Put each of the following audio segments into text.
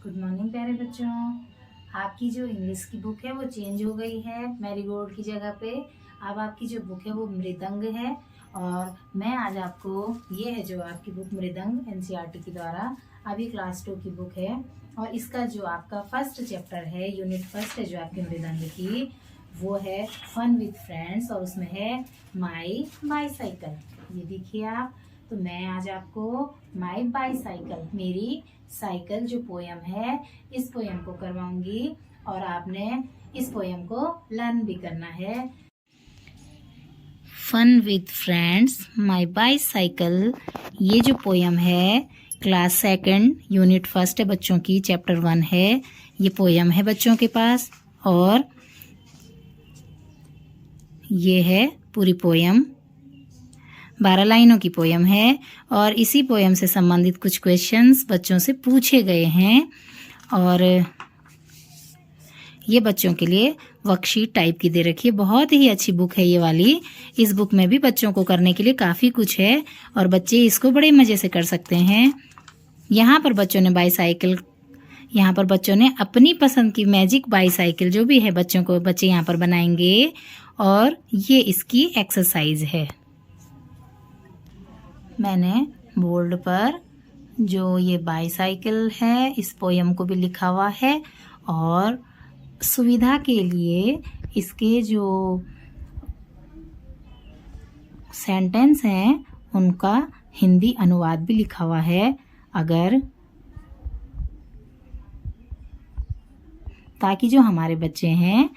Good morning प्यारे बच्चों। आपकी जो इंग्लिश की बुक है वो चेंज हो गई है मैरीगोल्ड की जगह पे। अब आपकी जो बुक है वो मृदंग है और मैं आज आपको ये है जो आपकी बुक मृदंग एनसीईआरटी के द्वारा अभी क्लास 2 की बुक है और इसका जो आपका फर्स्ट चैप्टर है यूनिट फर्स्ट है जो आपकी मृदंग की वो है फन विद फ्रेंड्स और उसमें है माई बाईसाइकिल। ये देखिए आप। तो मैं आज आपको माई बाईसाइकिल मेरी साइकिल जो पोयम है इस पोयम को करवाऊंगी और आपने इस पोयम को लर्न भी करना है। Fun with friends my bicycle ये जो पोयम है क्लास सेकंड यूनिट फर्स्ट है बच्चों की चैप्टर 1 है। ये पोयम है बच्चों के पास और ये है पूरी पोयम 12 लाइनों की पोयम है और इसी पोयम से संबंधित कुछ क्वेश्चंस बच्चों से पूछे गए हैं और ये बच्चों के लिए वर्कशीट टाइप की दे रखी है। बहुत ही अच्छी बुक है ये वाली। इस बुक में भी बच्चों को करने के लिए काफ़ी कुछ है और बच्चे इसको बड़े मज़े से कर सकते हैं। यहाँ पर बच्चों ने बाईसाइकिल यहाँ पर बच्चों ने अपनी पसंद की मैजिक बाईसाइकिल जो भी है बच्चे यहाँ पर बनाएंगे और ये इसकी एक्सरसाइज है। मैंने बोर्ड पर जो ये बाईसाइकिल है इस पोयम को भी लिखा हुआ है और सुविधा के लिए इसके जो सेंटेंस हैं उनका हिंदी अनुवाद भी लिखा हुआ है ताकि जो हमारे बच्चे हैं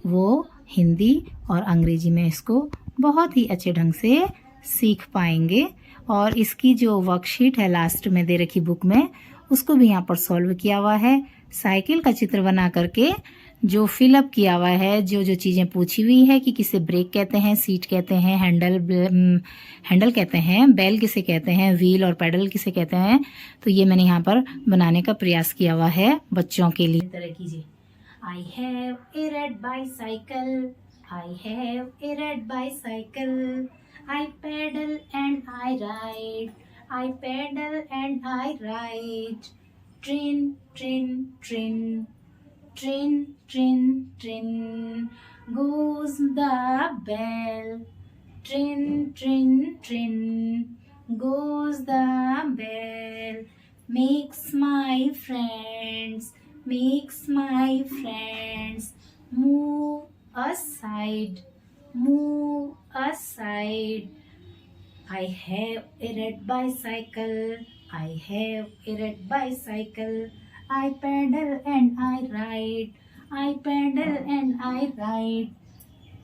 वो हिंदी और अंग्रेजी में इसको बहुत ही अच्छे ढंग से सीख पाएंगे। और इसकी जो वर्कशीट है लास्ट में दे रखी बुक में उसको भी यहाँ पर सॉल्व किया हुआ है। साइकिल का चित्र बना करके जो फिलअप किया हुआ है जो जो चीज़ें पूछी हुई है कि किसे ब्रेक कहते हैं, सीट कहते हैं, हैंडल कहते हैं, बेल किसे कहते हैं, व्हील और पेडल किसे कहते हैं। तो ये मैंने यहाँ पर बनाने का प्रयास किया हुआ है बच्चों के लिए। तरह कीजिए। I have a red bicycle. I have a red bicycle. I pedal and I ride. I pedal and I ride. Trin, trin, trin. Trin, trin, trin. Goes the bell. Trin, trin, trin. Goes the bell. Makes my friends move aside. I have a red bicycle. I pedal and I ride.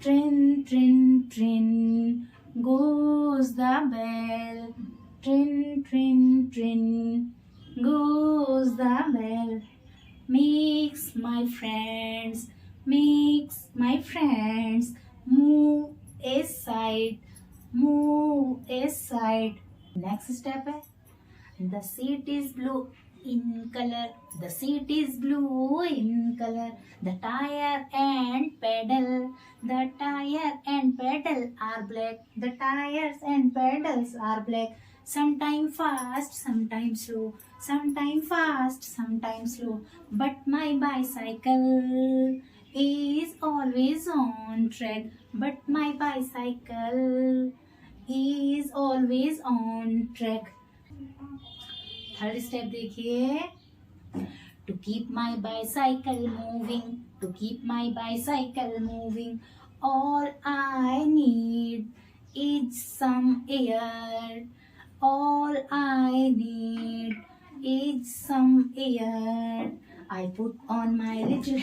Trin, trin, trin. Goes the bell. Trin, trin, trin. Goes the bell. Makes my friends move aside. Next step है the seat is blue in color. The tire and pedal are black. The tires and pedals are black. Sometime fast, sometimes slow. But my bicycle is always on track. Third step देखिए। To keep my bicycle moving, all I need is some air. I put on my little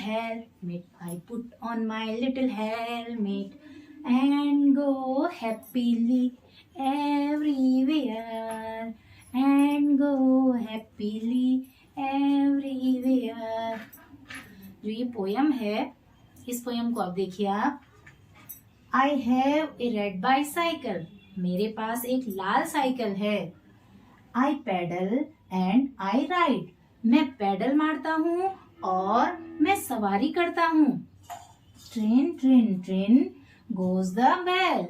helmet and go happily everywhere. जो ये poem है इस poem को अब देखिए आप। I have a red bicycle. मेरे पास एक लाल साइकिल है। I pedal and I ride. मैं पैडल मारता हूँ और मैं सवारी करता हूँ। Trin, trin, trin goes the bell.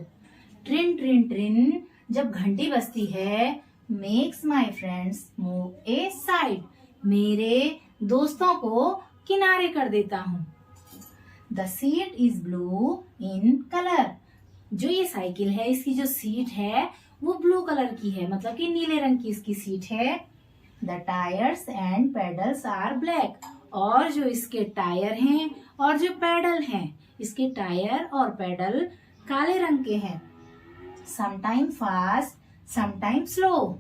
Trin, trin, trin जब घंटी बजती है makes my friends move aside. मेरे दोस्तों को किनारे कर देता हूँ। The seat is blue in colour. जो ये साइकिल है, इसकी जो सीट है वो ब्लू कलर की है, मतलब कि नीले रंग की इसकी सीट है। The tyres and pedals are black. और जो इसके टायर हैं और जो पेडल हैं, इसके टायर और पेडल काले रंग के हैं। Sometime fast, sometime slow.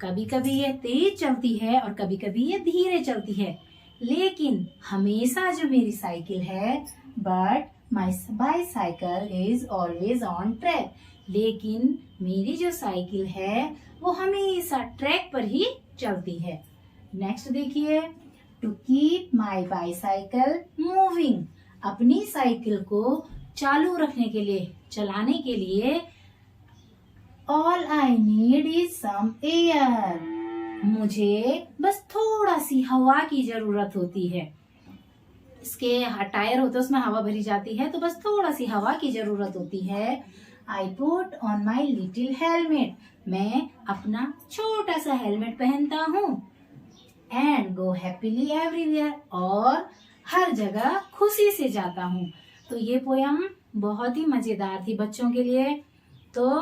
कभी कभी ये तेज चलती है और कभी कभी ये धीरे चलती है, लेकिन हमेशा जो मेरी साइकिल है, but my bicycle is always on track. लेकिन मेरी जो साइकिल है वो हमेशा ट्रैक पर ही चलती है। नेक्स्ट देखिए, to keep my bicycle moving. अपनी साइकिल को चालू रखने के लिए, चलाने के लिए, all I need is some air. मुझे बस थोड़ा सी हवा की जरूरत होती है। इसके टायर होते हैं, उसमें हवा भरी जाती है, तो बस थोड़ा सी हवा की जरूरत होती है। I put on my little helmet. मैं अपना छोटा सा हेलमेट पहनता हूँ। And go happily everywhere. और हर जगह खुशी से जाता हूँ। तो ये पोयम बहुत ही मजेदार थी बच्चों के लिए। तो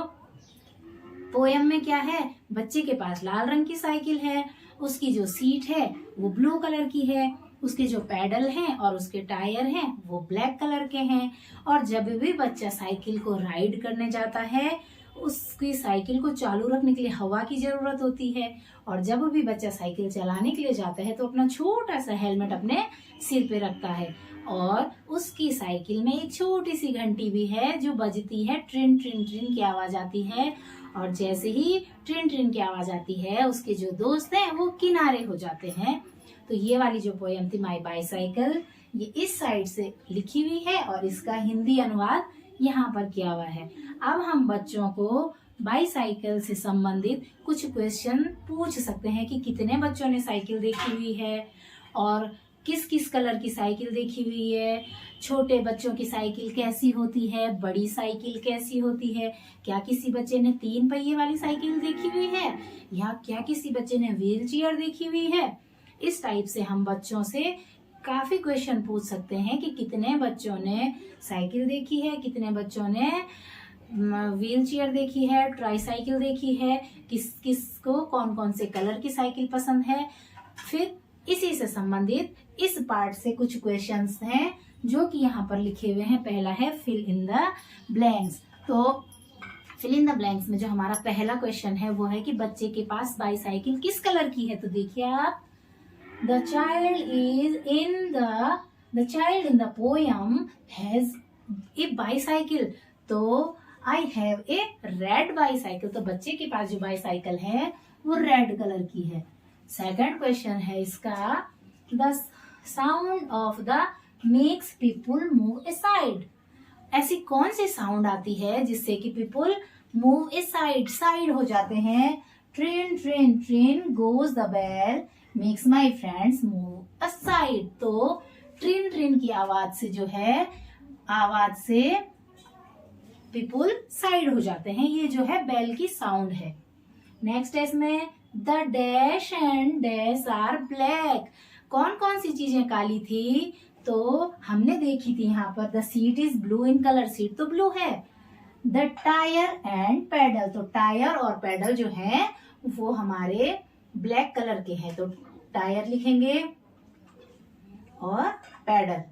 पोयम में क्या है, बच्चे के पास लाल रंग की साइकिल है, उसकी जो सीट है वो ब्लू कलर की है, उसके जो पैडल हैं और उसके टायर हैं वो ब्लैक कलर के हैं। और जब भी बच्चा साइकिल को राइड करने जाता है, उसकी साइकिल को चालू रखने के लिए हवा की जरूरत होती है। और जब भी बच्चा साइकिल चलाने के लिए जाता है तो अपना छोटा सा हेलमेट अपने सिर पे रखता है। और उसकी साइकिल में एक छोटी सी घंटी भी है जो बजती है, ट्रिन ट्रिन ट्रिन की आवाज आती है। और जैसे ही ट्रिन ट्रिन की आवाज आती है, उसके जो दोस्त हैं वो किनारे हो जाते हैं। तो ये वाली जो पोयम थी माई बाईसाइकिल, ये इस साइड से लिखी हुई है और इसका हिंदी अनुवाद यहाँ पर किया हुआ है। अब हम बच्चों को बाईसाइकिल से संबंधित कुछ क्वेश्चन पूछ सकते हैं कि कितने बच्चों ने साइकिल देखी हुई है और किस किस कलर की साइकिल देखी हुई है, छोटे बच्चों की साइकिल कैसी होती है, बड़ी साइकिल कैसी होती है, क्या किसी बच्चे ने 3 पहिए वाली साइकिल देखी हुई है, या क्या किसी बच्चे ने व्हील चेयर देखी हुई है। इस टाइप से हम बच्चों से काफी क्वेश्चन पूछ सकते हैं कि कितने बच्चों ने साइकिल देखी है, कितने बच्चों ने व्हील चेयर देखी है, ट्राई साइकिल देखी है, किस किस को कौन कौन से कलर की साइकिल पसंद है। फिर इसी से संबंधित इस पार्ट से कुछ क्वेश्चंस हैं जो कि यहाँ पर लिखे हुए हैं। पहला है फिल इन द ब्लैंक्स। तो फिल इन द ब्लैंक्स में जो हमारा पहला क्वेश्चन है वो है कि बच्चे के पास बाईसाइकिल किस कलर की है। तो देखिए आप, the child in the poem has a bicycle. तो I have a red bicycle. तो बच्चे के पास जो बाईसाइकिल है वो रेड कलर की है। सेकंड क्वेश्चन है इसका, the sound of the makes people move aside. ऐसी कौन सी साउंड आती है जिससे कि पीपुल मूव असाइड, साइड हो जाते हैं। Train train train goes the bell makes my friends move aside. तो ट्रेन ट्रेन की आवाज से जो है, आवाज से पीपुल साइड हो जाते हैं। ये जो है बेल की साउंड है। नेक्स्ट है इसमें, the dash and dash are black. कौन कौन सी चीजें काली थी। तो हमने देखी थी यहाँ पर, the seat is blue in colour, seat तो ब्लू है। द टायर एंड पैडल, तो टायर और पैडल जो है वो हमारे ब्लैक कलर के हैं। तो टायर लिखेंगे और पैडल,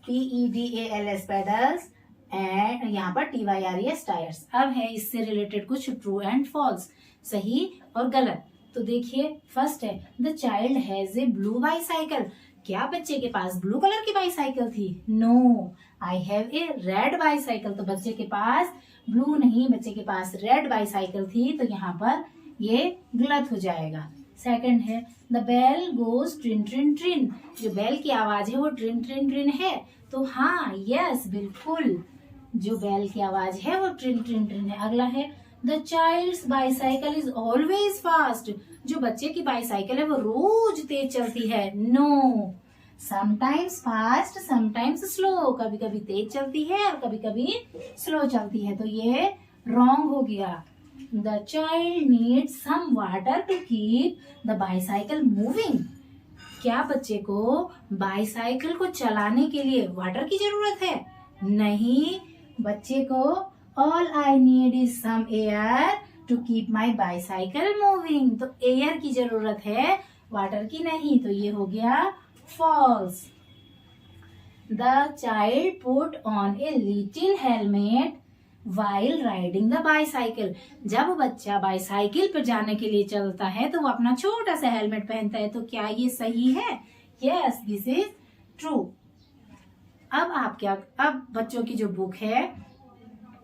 PEDALS पैडल्स, एंड यहाँ पर TYRES टायर्स। अब है इससे रिलेटेड कुछ ट्रू एंड फॉल्स, सही और गलत। तो देखिए, फर्स्ट है, the child has a blue bicycle. क्या बच्चे के पास ब्लू कलर की बाईसाइकिल थी। No, I have a red bicycle. तो बच्चे के पास ब्लू नहीं, बच्चे के पास रेड बाईसाइकिल थी। तो यहाँ पर ये गलत हो जाएगा। सेकंड है, द बेल गोज ट्रिन ट्रिन ट्रिन। जो बेल की आवाज है वो ट्रिन ट्रिन ट्रिन है। तो हाँ, यस, बिल्कुल, जो बेल की आवाज है वो ट्रिन ट्रिन ट्रिन है। अगला है, the child's bicycle is always fast. जो बच्चे की बाईसाइकिल है वो रोज तेज चलती है। No, sometimes fast sometimes slow. कभी कभी तेज चलती है और कभी कभी स्लो चलती है। तो ये रॉन्ग हो गया। The child needs some water to keep the bicycle moving. क्या बच्चे को बाईसाइकिल को चलाने के लिए वाटर की जरूरत है? नहीं, बच्चे को all I need is some air to keep my bicycle moving. तो एयर की जरूरत है, वाटर की नहीं। तो ये हो गया false. The child put on a little helmet while riding the bicycle. जब बच्चा बाईसाइकिल पर जाने के लिए चलता है तो वो अपना छोटा सा हेलमेट पहनता है। तो क्या ये सही है? Yes, this is true. अब बच्चों की जो बुक है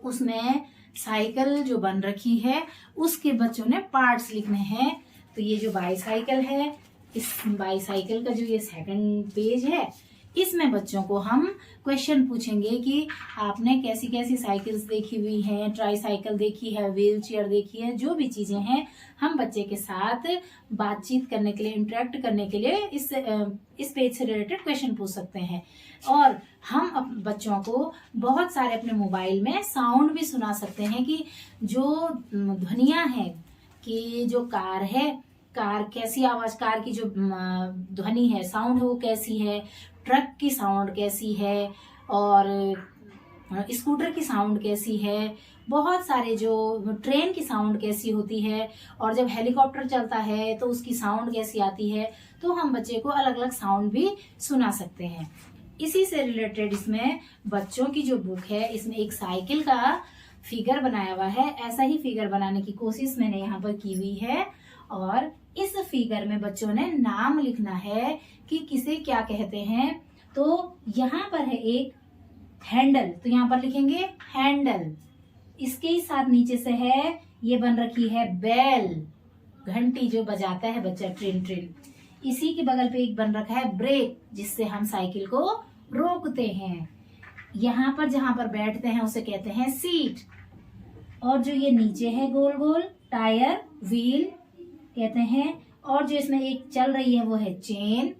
उसमें साइकिल जो बन रखी है उसके बच्चों ने पार्ट्स लिखने हैं। तो ये जो बाईसाइकिल है, इस बाईसाइकिल का जो ये सेकंड पेज है, इसमें बच्चों को हम क्वेश्चन पूछेंगे कि आपने कैसी कैसी साइकिल्स देखी हुई हैं, ट्राई साइकिल देखी है, व्हील चेयर देखी है, जो भी चीजें हैं हम बच्चे के साथ बातचीत करने के लिए, इंटरेक्ट करने के लिए इस पेज से रिलेटेड क्वेश्चन पूछ सकते हैं। और हम बच्चों को बहुत सारे अपने मोबाइल में साउंड भी सुना सकते हैं कि जो ध्वनियां हैं कि जो कार है, कार कैसी आवाज, कार की जो ध्वनि है, साउंड है, वो कैसी है, ट्रक की साउंड कैसी है, और स्कूटर की साउंड कैसी है, बहुत सारे जो ट्रेन की साउंड कैसी होती है, और जब हेलीकॉप्टर चलता है तो उसकी साउंड कैसी आती है। तो हम बच्चे को अलग अलग साउंड भी सुना सकते हैं। इसी से रिलेटेड इसमें बच्चों की जो बुक है, इसमें एक साइकिल का फिगर बनाया हुआ है। ऐसा ही फिगर बनाने की कोशिश मैंने यहाँ पर की हुई है। और इस फिगर में बच्चों ने नाम लिखना है कि किसे क्या कहते हैं। तो यहाँ पर है एक हैंडल, तो यहाँ पर लिखेंगे हैंडल। इसके ही साथ नीचे से है, ये बन रखी है बेल, घंटी जो बजाता है बच्चा, ट्रेन ट्रेन। इसी के बगल पे एक बन रखा है ब्रेक, जिससे हम साइकिल को रोकते हैं। यहाँ पर जहां पर बैठते हैं उसे कहते हैं सीट। और जो ये नीचे है गोल गोल, टायर, व्हील कहते हैं। और जो इसमें एक चल रही है वो है चेन,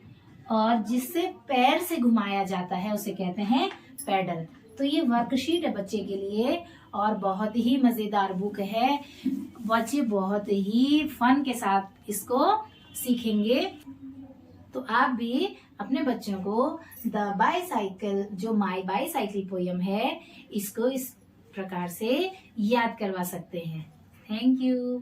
और जिससे पैर से घुमाया जाता है उसे कहते हैं पेडल। तो ये वर्कशीट है बच्चे के लिए और बहुत ही मजेदार बुक है। बच्चे बहुत ही फन के साथ इसको सीखेंगे। तो आप भी अपने बच्चों को द बाईसाइकिल, जो माई बाईसाइकिल पोयम है, इसको इस प्रकार से याद करवा सकते हैं। Thank you.